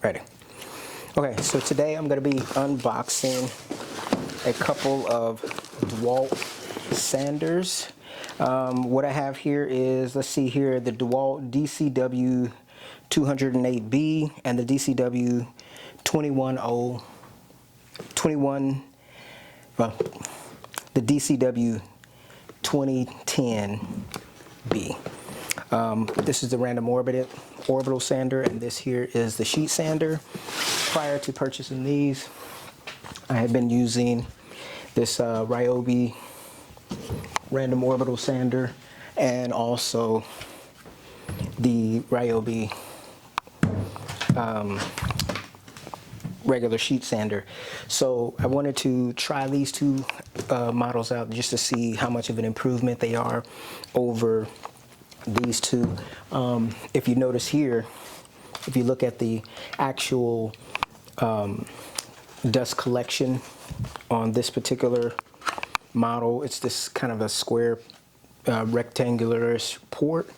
Ready. Okay, so today I'm going to be unboxing a couple of Dewalt sanders. What I have here is, let's see here, the Dewalt DCW 208B and the DCW the DCW 2010B. This is the random orbital sander, and this here is the sheet sander. Prior to purchasing these, I had been using this Ryobi random orbital sander and also the Ryobi regular sheet sander. So I wanted to try these two models out just to see how much of an improvement they are over these two. If you notice here, if you look at the actual dust collection on this particular model, it's this kind of a square rectangular-ish port,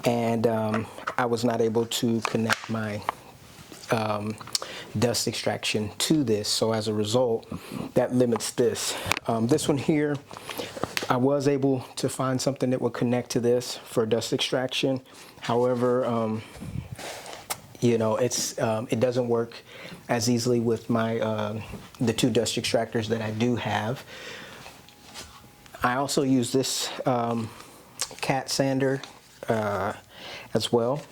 and I was not able to connect my dust extraction to this, so as a result that limits this. This one here, I was able to find something that would connect to this for dust extraction. However, you know, it doesn't work as easily with my the two dust extractors that I do have. I also use this cat sander as well.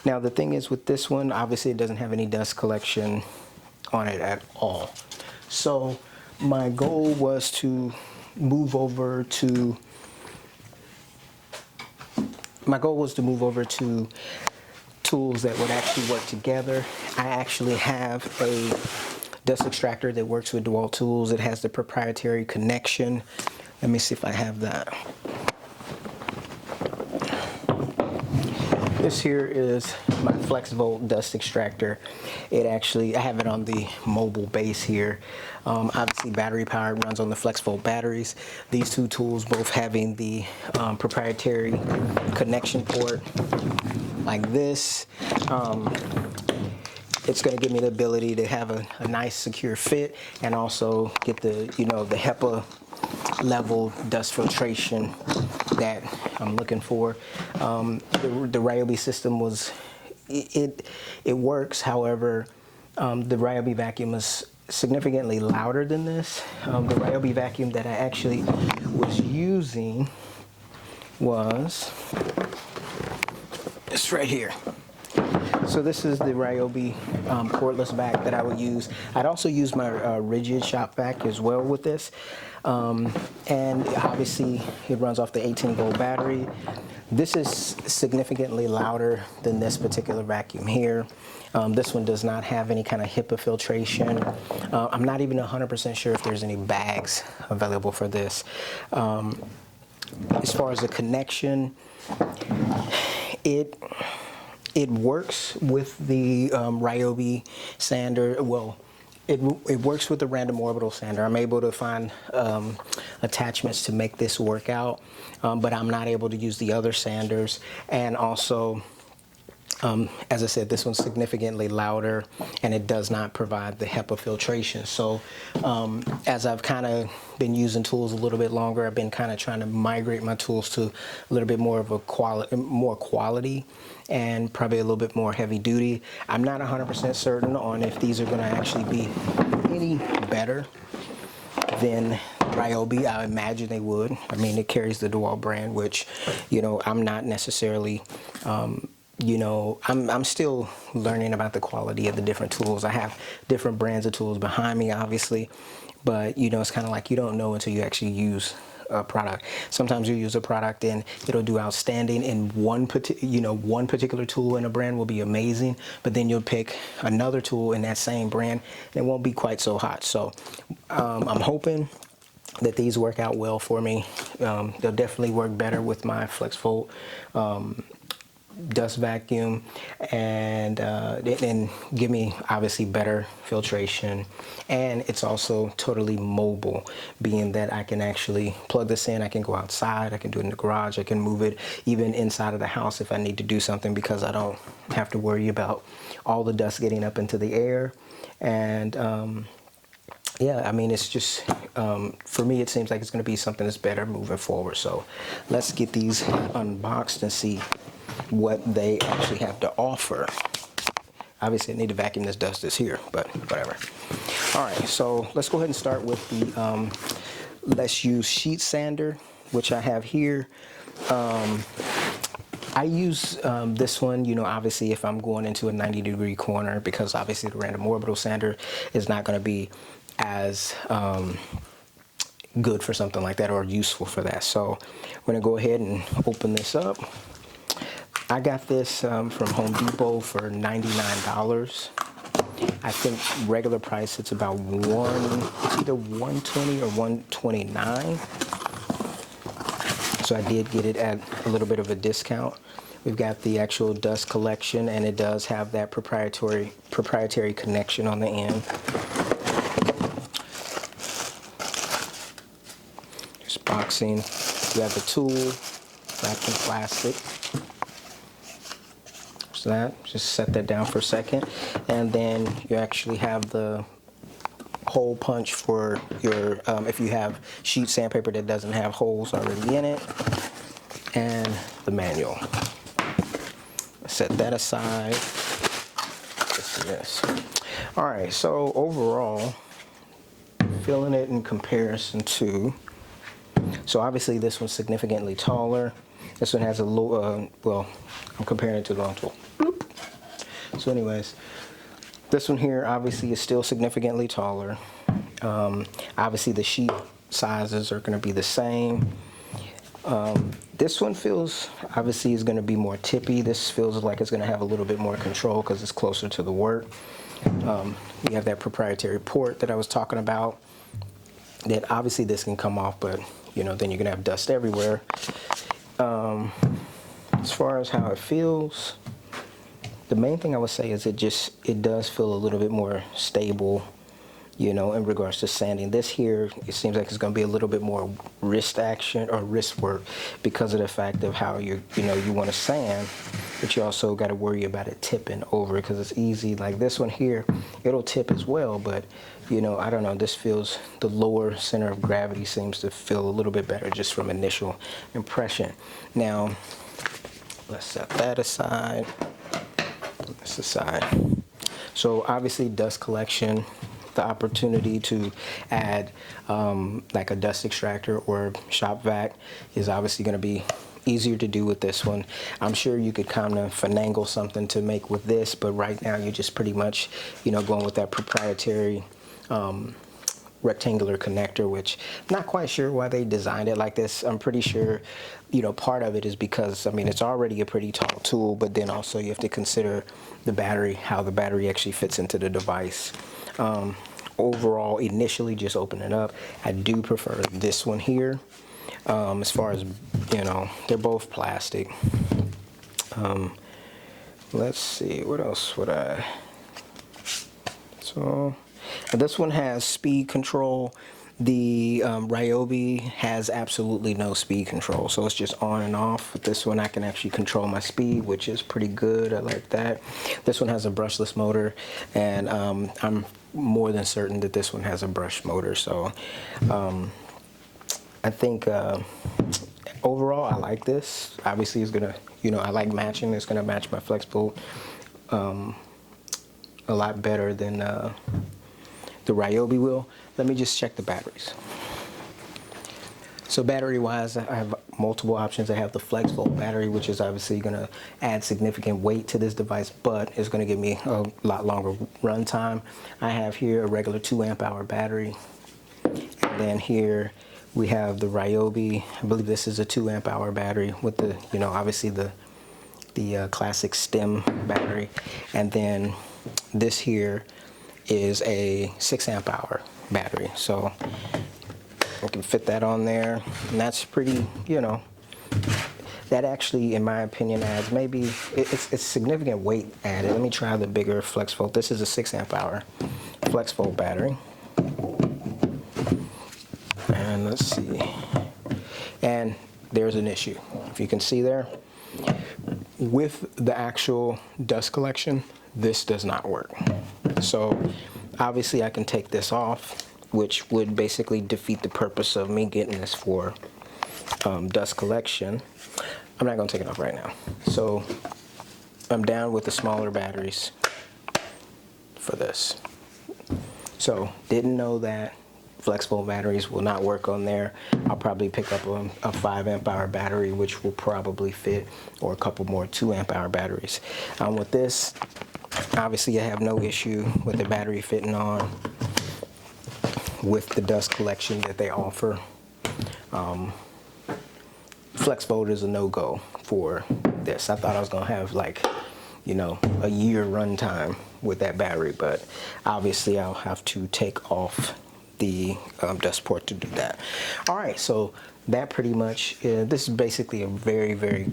Now the thing is with this one, obviously it doesn't have any dust collection on it at all. So my goal was to move over to tools that would actually work together. I actually have a dust extractor that works with Dewalt tools. It has the proprietary connection. Let me see if I have that. This here is my FlexVolt dust extractor. I have it on the mobile base here. Obviously battery powered, runs on the FlexVolt batteries. These two tools both having the proprietary connection port like this. It's going to give me the ability to have a nice secure fit and also get the, you know, the HEPA level dust filtration that I'm looking for. The Ryobi system it works. However, the Ryobi vacuum is significantly louder than this. The Ryobi vacuum that I actually was using was this right here. So this is the Ryobi cordless vac that I would use. I'd also use my rigid shop vac as well with this. And obviously it runs off the 18-volt battery. This is significantly louder than this particular vacuum here. This one does not have any kind of HEPA filtration. I'm not even 100% sure if there's any bags available for this. As far as the connection, it works with the Ryobi sander. Well, it works with the random orbital sander. I'm able to find attachments to make this work out, but I'm not able to use the other sanders. And also, as I said, this one's significantly louder and it does not provide the HEPA filtration. So as I've kind of been using tools a little bit longer, I've been kind of trying to migrate my tools to a little bit more of a quality and probably a little bit more heavy duty. I'm not 100% certain on if these are going to actually be any better than Ryobi. I imagine they would. I mean, it carries the Dewalt brand, which, you know, I'm not necessarily you know, I'm still learning about the quality of the different tools. I have different brands of tools behind me, obviously, but you know, it's kind of like you don't know until you actually use a product. Sometimes you use a product and it'll do outstanding in one particular tool in a brand will be amazing, but then you'll pick another tool in that same brand and it won't be quite so hot. So I'm hoping that these work out well for me. They'll definitely work better with my FlexVolt dust vacuum and give me obviously better filtration. And it's also totally mobile, being that I can actually plug this in. I can go outside, I can do it in the garage, I can move it even inside of the house if I need to do something, because I don't have to worry about all the dust getting up into the air. And yeah, I mean, it's just, for me, it seems like it's going to be something that's better moving forward. So let's get these unboxed and see what they actually have to offer. Obviously, I need to vacuum this dust that's here, but whatever. All right, so let's go ahead and start with the Let's Use Sheet Sander, which I have here. I use this one, you know, obviously if I'm going into a 90-degree corner, because obviously the random orbital sander is not going to be as good for something like that, or useful for that. So I'm going to go ahead and open this up. I got this from Home Depot for $99. I think regular price it's about it's either $120 or $129. So I did get it at a little bit of a discount. We've got the actual dust collection, and it does have that proprietary connection on the end. Just boxing. You have the tool wrapped in plastic. So that, just set that down for a second, and then you actually have the hole punch for your, if you have sheet sandpaper that doesn't have holes already in it, and the manual. Set that aside. Let's see this. All right, so overall, feeling it in comparison to, so obviously this one's significantly taller. This one has a low, well, I'm comparing it to the long tool. So anyways, this one here obviously is still significantly taller. Obviously the sheet sizes are going to be the same. This one feels, obviously, is going to be more tippy. This feels like it's going to have a little bit more control because it's closer to the work. You have that proprietary port that I was talking about. That obviously this can come off, but you know, then you're going to have dust everywhere. As far as how it feels, the main thing I would say is it does feel a little bit more stable, you know, in regards to sanding. This here, it seems like it's going to be a little bit more wrist action or wrist work because of the fact of how you want to sand, but you also got to worry about it tipping over because it's easy. Like this one here, it'll tip as well, but you know, I don't know, this feels, the lower center of gravity seems to feel a little bit better just from initial impression. Now, let's set that aside. This aside. So obviously dust collection, the opportunity to add like a dust extractor or shop vac is obviously going to be easier to do with this one. I'm sure you could kind of finagle something to make with this, but right now you're just pretty much, you know, going with that proprietary rectangular connector, which I'm not quite sure why they designed it like this. I'm pretty sure, you know, part of it is because, I mean, it's already a pretty tall tool, but then also you have to consider the battery, how the battery actually fits into the device. Overall, initially just open it up, I do prefer this one here. As far as, you know, they're both plastic. Let's see, what else would I, so this one has speed control. The Ryobi has absolutely no speed control, so it's just on and off. With this one, I can actually control my speed, which is pretty good. I like that. This one has a brushless motor, and I'm more than certain that this one has a brush motor. So I think overall, I like this. Obviously, it's gonna, you know, I like matching. It's gonna match my flexible a lot better than the Ryobi will. Let me just check the batteries. So battery wise, I have multiple options. I have the flex volt battery, which is obviously going to add significant weight to this device, but it's going to give me a lot longer run time. I have here a regular 2 amp hour battery. And then here we have the Ryobi. I believe this is a 2 amp hour battery with the, you know, obviously the classic stem battery. And then this here is a 6 amp hour battery. So I can fit that on there, and that's pretty, you know, that actually, in my opinion, adds maybe, it's significant weight added. Let me try the bigger flex volt. This is a 6 amp hour flex volt battery. And let's see. And there's an issue. If you can see there, with the actual dust collection, this does not work. So obviously I can take this off, which would basically defeat the purpose of me getting this for dust collection. I'm not going to take it off right now. So I'm down with the smaller batteries for this. So didn't know that flex volt batteries will not work on there. I'll probably pick up a 5 amp hour battery, which will probably fit, or a couple more 2 amp hour batteries. With this, obviously I have no issue with the battery fitting on with the dust collection that they offer. Flex volt is a no-go for this. I thought I was gonna have, like, you know, a year runtime with that battery, but obviously I'll have to take off the dust port to do that. All right, so that pretty much, this is basically a very, very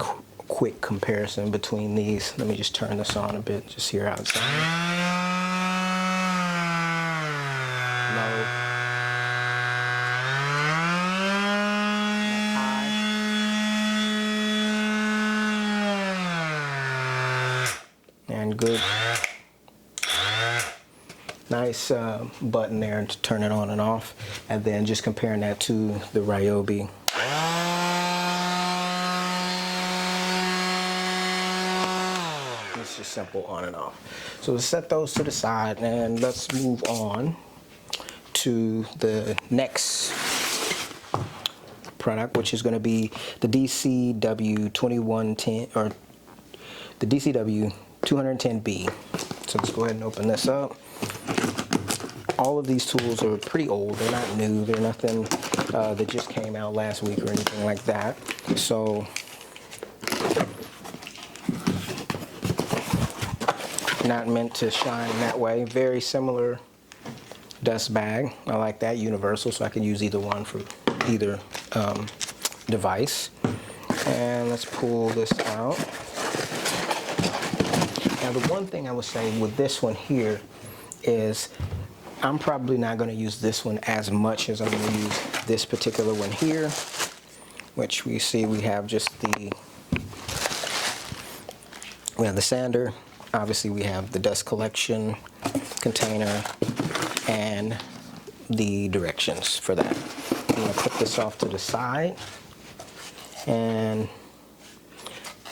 quick comparison between these. Let me just turn this on a bit, just here outside. Low. High. And good. Nice button there to turn it on and off, and then just comparing that to the Ryobi. It's just simple on and off. So let's set those to the side, and let's move on to the next product, which is going to be the DCW 2110, or the DCW 210B. So let's go ahead and open this up. All of these tools are pretty old. They're not new. They're nothing that just came out last week or anything like that. So not meant to shine that way. Very similar dust bag. I like that, universal, so I can use either one for either device. And let's pull this out. Now the one thing I would say with this one here is I'm probably not going to use this one as much as I'm going to use this particular one here, which we see we have just the sander. Obviously we have the dust collection container and the directions for that. I'm going to put this off to the side, and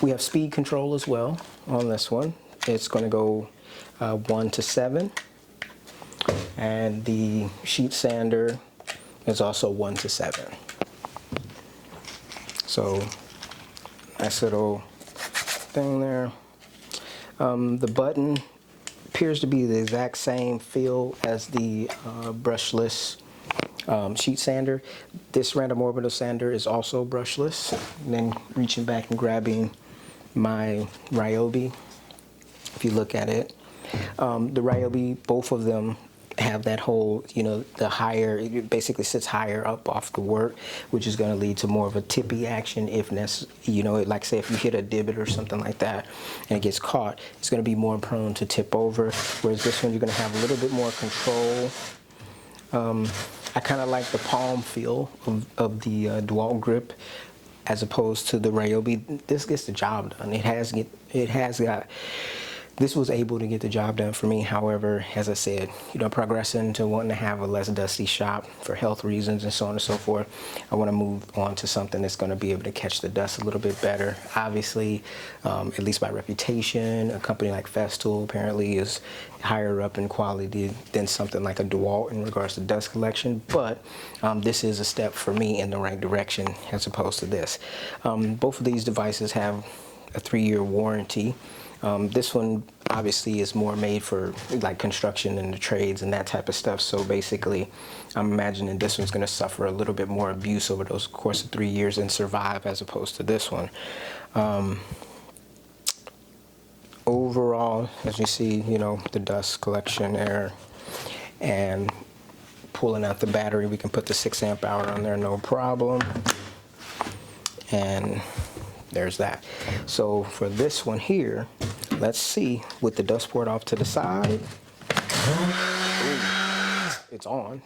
we have speed control as well on this one. It's going to go 1 to 7. And the sheet sander is also 1 to 7. So nice little thing there. The button appears to be the exact same feel as the brushless sheet sander. This random orbital sander is also brushless. And then reaching back and grabbing my Ryobi, if you look at it, the Ryobi, both of them have that whole, you know, the higher, it basically sits higher up off the work, which is going to lead to more of a tippy action if necessary. You know, like say if you hit a divot or something like that and it gets caught, it's going to be more prone to tip over, whereas this one you're going to have a little bit more control. I kind of like the palm feel of the Dewalt grip as opposed to the Ryobi. This gets the job done. This was able to get the job done for me. However, as I said, you know, progressing to wanting to have a less dusty shop for health reasons and so on and so forth, I want to move on to something that's going to be able to catch the dust a little bit better. Obviously, at least by reputation, a company like Festool apparently is higher up in quality than something like a Dewalt in regards to dust collection, but this is a step for me in the right direction as opposed to this. Both of these devices have a 3-year warranty. This one obviously is more made for like construction and the trades and that type of stuff. So basically, I'm imagining this one's going to suffer a little bit more abuse over those course of 3 years and survive as opposed to this one. Overall, as you see, you know, the dust collection there, and pulling out the battery, we can put the 6 amp hour on there, no problem. And there's that. So for this one here, let's see, with the dust port off to the side, it's on.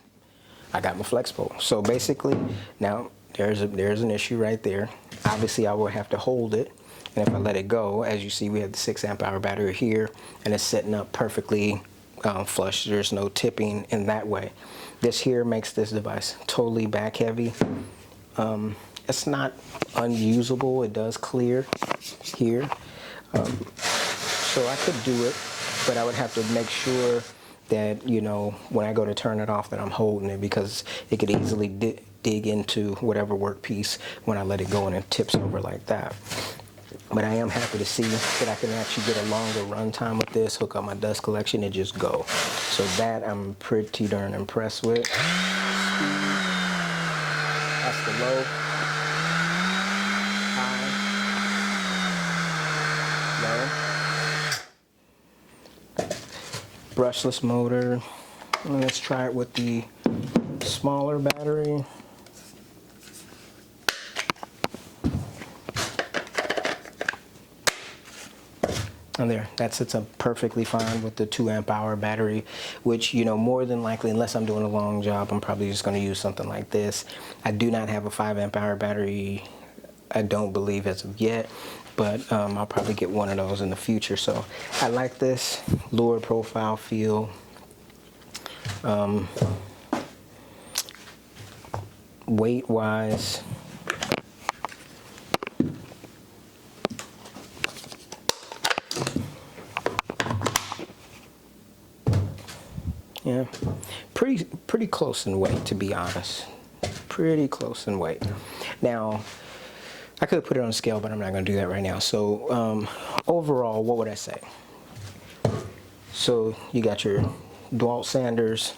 I got my flex pole. So basically, now there's an issue right there. Obviously, I will have to hold it, and if I let it go, as you see, we have the 6 amp hour battery here, and it's setting up perfectly flush. There's no tipping in that way. This here makes this device totally back heavy. It's not unusable. It does clear here. So I could do it, but I would have to make sure that, you know, when I go to turn it off, that I'm holding it, because it could easily dig into whatever workpiece when I let it go and it tips over like that. But I am happy to see that I can actually get a longer run time with this, hook up my dust collection, and just go. So that I'm pretty darn impressed with. That's the low. High. Low. Brushless motor. Let's try it with the smaller battery. And there, that sits up perfectly fine with the 2 amp hour battery, which, you know, more than likely, unless I'm doing a long job, I'm probably just going to use something like this. I do not have a 5 amp hour battery, I don't believe, as of yet, but I'll probably get one of those in the future. So I like this lower profile feel. Weight wise, yeah, pretty close in weight, to be honest. Pretty close in weight. Now, I could put it on a scale, but I'm not going to do that right now. So overall, what would I say? So you got your Dewalt sanders,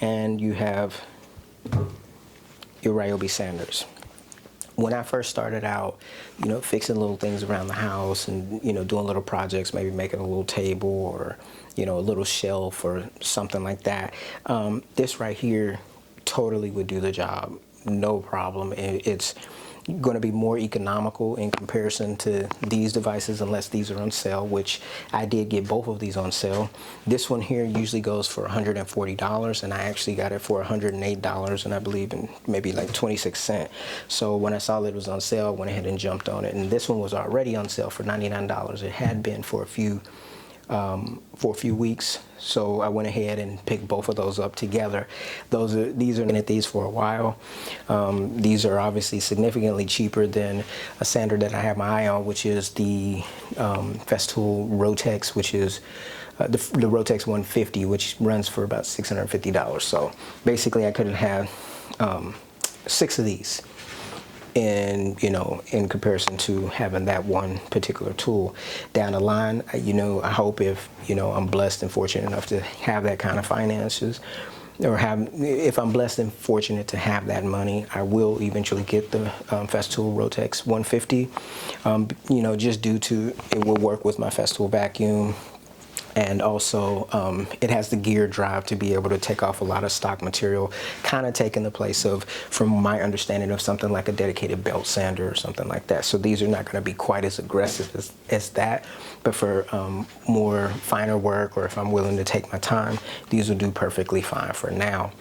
and you have your Ryobi sanders. When I first started out, you know, fixing little things around the house and, you know, doing little projects, maybe making a little table or, you know, a little shelf or something like that, this right here totally would do the job, no problem. It's going to be more economical in comparison to these devices, unless these are on sale, which I did get both of these on sale. This one here usually goes for $140, and I actually got it for $108, and I believe in maybe like 26 cents. So when I saw that it was on sale, I went ahead and jumped on it, and this one was already on sale for $99. It had been for a few weeks, so I went ahead and picked both of those up together. These are in at these for a while. These are obviously significantly cheaper than a sander that I have my eye on, which is the Festool Rotex, which is the Rotex 150, which runs for about $650. So basically, I could have had 6 of these. And, you know, in comparison to having that one particular tool down the line, you know, I hope, if, you know, I'm blessed and fortunate enough to have that kind of finances, or if I'm blessed and fortunate to have that money, I will eventually get the Festool Rotex 150, you know, just due to it will work with my Festool vacuum. And also, it has the gear drive to be able to take off a lot of stock material, kind of taking the place of, from my understanding, of something like a dedicated belt sander or something like that. So these are not going to be quite as aggressive as that, but for more finer work, or if I'm willing to take my time, these will do perfectly fine for now.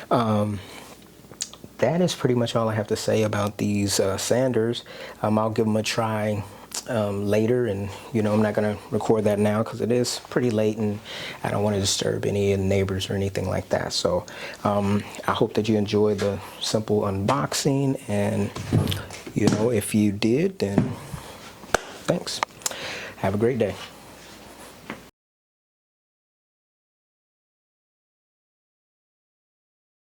That is pretty much all I have to say about these sanders. I'll give them a try later, and, you know, I'm not going to record that now because it is pretty late and I don't want to disturb any of the neighbors or anything like that. So I hope that you enjoyed the simple unboxing, and, you know, if you did, then thanks. Have a great day.